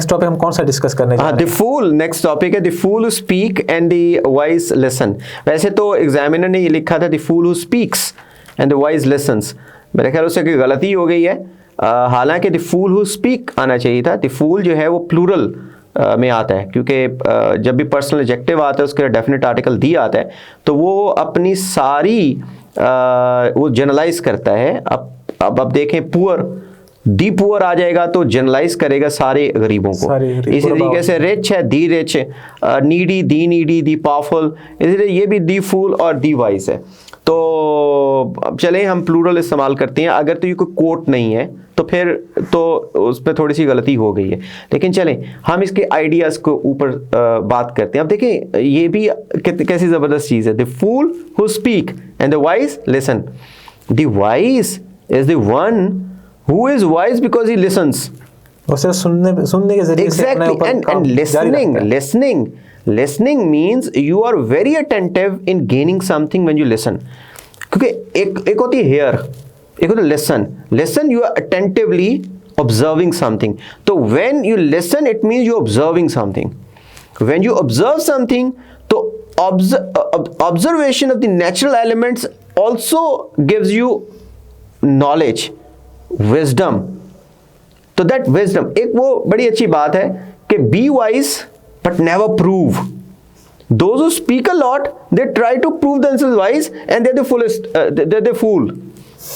Next topic हम कौन सा डिस्कस करने जा रहे हैं? द फूल, नेक्स्ट टॉपिक है the fool who speak and the wise listen. वैसे तो एग्जामिनर ने ये लिखा था the fool who speaks and the wise listens, मेरे ख्याल उससे कोई गलती हो गई है। हालांकि द फूल हु स्पीक आना चाहिए था। द फूल जो है वो प्लूरल में आता है, क्योंकि जब भी पर्सनल एडजेक्टिव आता है उसके डेफिनेट आर्टिकल दी आता है, तो वो अपनी सारी वो जनरलाइज करता है। अब देखें पुअर, दी पुअर आ जाएगा तो जनरलाइज करेगा सारे गरीबों को। इसी तरीके से रिच है, दी रिच, नीडी, दी पावरफुल, इसलिए ये भी दी फूल और दी वाइज है। तो अब चलें हम प्लूरल इस्तेमाल करते हैं। अगर तो ये कोई कोट नहीं है तो फिर तो उस पर थोड़ी सी गलती हो गई है, लेकिन चलें हम इसके आइडियाज़ को ऊपर बात करते हैं। अब देखें ये भी कैसी ज़बरदस्त चीज़ है। The fool who speak and the wise listen. The wise is the one who is wise because he listens. उसे सुनने के जरिए exactly, and listening means you are very attentive in gaining something when you listen। क्योंकि एक होती है hear, एक होती है listen you are attentively observing something। तो when you listen it means you are observing something। when you observe something तो observation of the natural elements also gives you knowledge, wisdom। तो that wisdom, एक वो बड़ी अच्छी बात है कि be wise but never prove। Those who speak a lot they try to prove themselves wise and they're the foolest, they're the fool।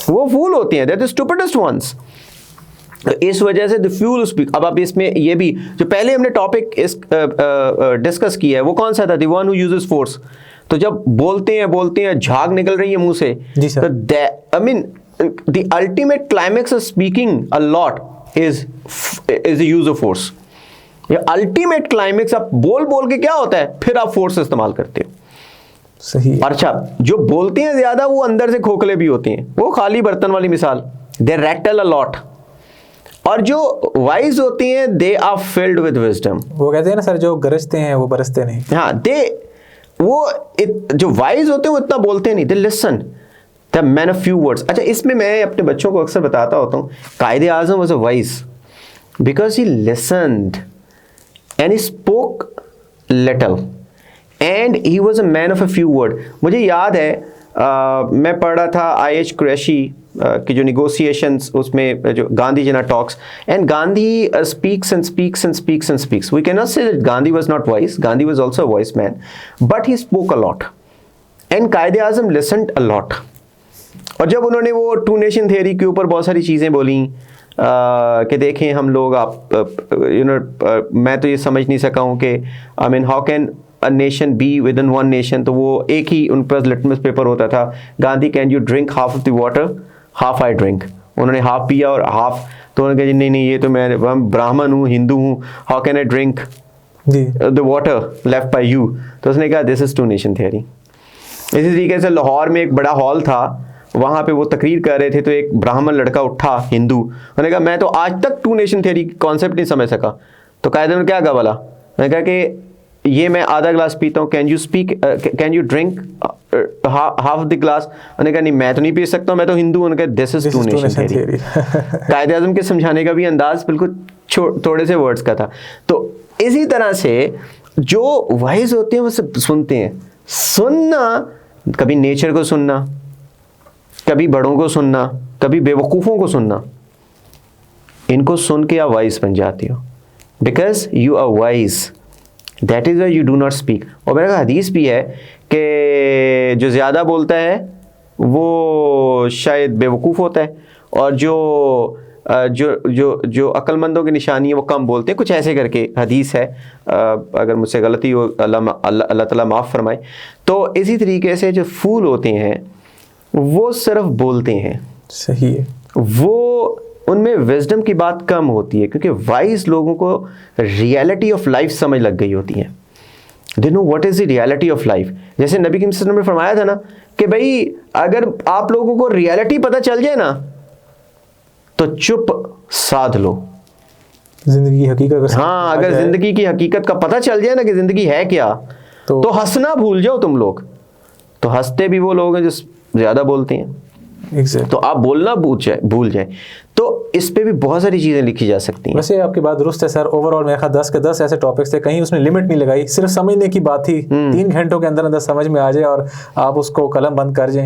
वो fool होती हैं, they're the stupidest ones। इस वजह से the fool speak। अब आप इसमें ये भी जो पहले हमने टॉपिक इस डिस्कस किया है वो कौन सा था? the one who uses force। तो जब बोलते हैं झाग निकल रही है मुंह से, तो I mean the ultimate climax of speaking a lot is the use of force। ये अल्टीमेट क्लाइमेक्स आप बोल के क्या होता है, फिर आप फोर्स इस्तेमाल करते हो। सही। अच्छा, जो बोलते हैं ज्यादा वो अंदर से खोखले भी होते हैं, वो खाली बर्तन वाली मिसाल, दे रैटल अ लॉट। और जो वाइज होते हैं they are filled with wisdom. वो कहते हैं ना सर, जो गरजते हैं वो बरसते नहीं। हाँ, जो वाइज होते हैं वो इतना बोलते नहीं, they listen, the man of few words. अच्छा, इसमें मैं अपने बच्चों को अक्सर बताता होता हूँ Quaid Azam was a wise because he listened and he spoke little and he was a man of a few word। मुझे याद है मैं पढ़ रहा था I.H. कुरैशी की जो negotiations, उसमें जो गांधी जना talks, and Gandhi speaks and speaks and speaks and speaks। We cannot say that Gandhi was not wise, Gandhi was also a wise man, but he spoke a lot and कायदे आज़म listened a lot। और जब उन्होंने वो to nation theory के ऊपर बहुत सारी चीज़ें बोली कि देखें हम लोग मैं तो ये समझ नहीं सका हूँ कि I mean how can a nation be with in one nation. तो वो एक ही उन पर लिटमस पेपर होता था, Gandhi can you drink half of the water, half I drink. उन्होंने हाफ पिया और हाफ, तो उन्होंने कहा नहीं ये तो मैं ब्राह्मण हूँ, हिंदू हूँ, how can I drink the water left by you. तो उसने कहा this is two nation theory. इसी तरीके से लाहौर में एक बड़ा हॉल था, वहाँ पे वो तकरीर कर रहे थे, तो एक ब्राह्मण लड़का उठा हिंदू, उन्होंने कहा मैं तो आज तक टू नेशन थियरी कॉन्सेप्ट नहीं समझ सका। तो कायदे ने क्या कहा बोला, मैंने कहा कि ये मैं आधा ग्लास पीता हूँ, can you drink half of the glass. उन्होंने कहा नहीं मैं तो नहीं पी सकता, मैं तो हिंदू। उन्होंने कहा this is two nation theory. Quaid-e Azam के समझाने का भी अंदाज बिल्कुल थोड़े से वर्ड्स का था। तो इसी तरह से जो वाइज होते हैं वो सब सुनते हैं। सुनना, कभी नेचर को सुनना, कभी बड़ों को सुनना, कभी बेवकूफ़ों को सुनना, इनको सुन के आप वाइज बन जाते हो because you are wise, that is why you do not speak. और मेरा हदीस भी है कि जो ज़्यादा बोलता है वो शायद बेवकूफ़ होता है, और जो अक्लमंदों की निशानी है वो कम बोलते हैं, कुछ ऐसे करके हदीस है। अगर मुझसे गलती हो अल्लाह ताला माफ़ फरमाए। तो इसी तरीके से जो फूल होते हैं वो सिर्फ बोलते हैं। सही है। वो उनमें विजडम की बात कम होती है, क्योंकि वाइज लोगों को रियलिटी ऑफ लाइफ समझ लग गई होती है। They know what is the reality of life. जैसे नबी करीम सल्लल्लाहु अलैहि वसल्लम ने फरमाया था ना कि भाई अगर आप लोगों को रियलिटी पता चल जाए ना तो चुप साध लो। जिंदगी की हकीकत, हाँ, अगर जिंदगी की हकीकत का पता चल जाए ना कि जिंदगी है क्या, तो हंसना भूल जाओ तुम लोग। तो हंसते भी वो लोग हैं जो ज्यादा बोलते हैं। एग्जैक्ट। तो आप बोलना भूल जाए। तो इस पे भी बहुत सारी चीज़ें लिखी जा सकती हैं। वैसे आपकी बात दुरुस्त है सर, ओवरऑल मेरे ख्याल 10 के 10 ऐसे टॉपिक्स थे, कहीं उसने लिमिट नहीं लगाई, सिर्फ समझने की बात थी, 3 घंटों के अंदर अंदर समझ में आ जाए और आप उसको कलम बंद कर जाएं।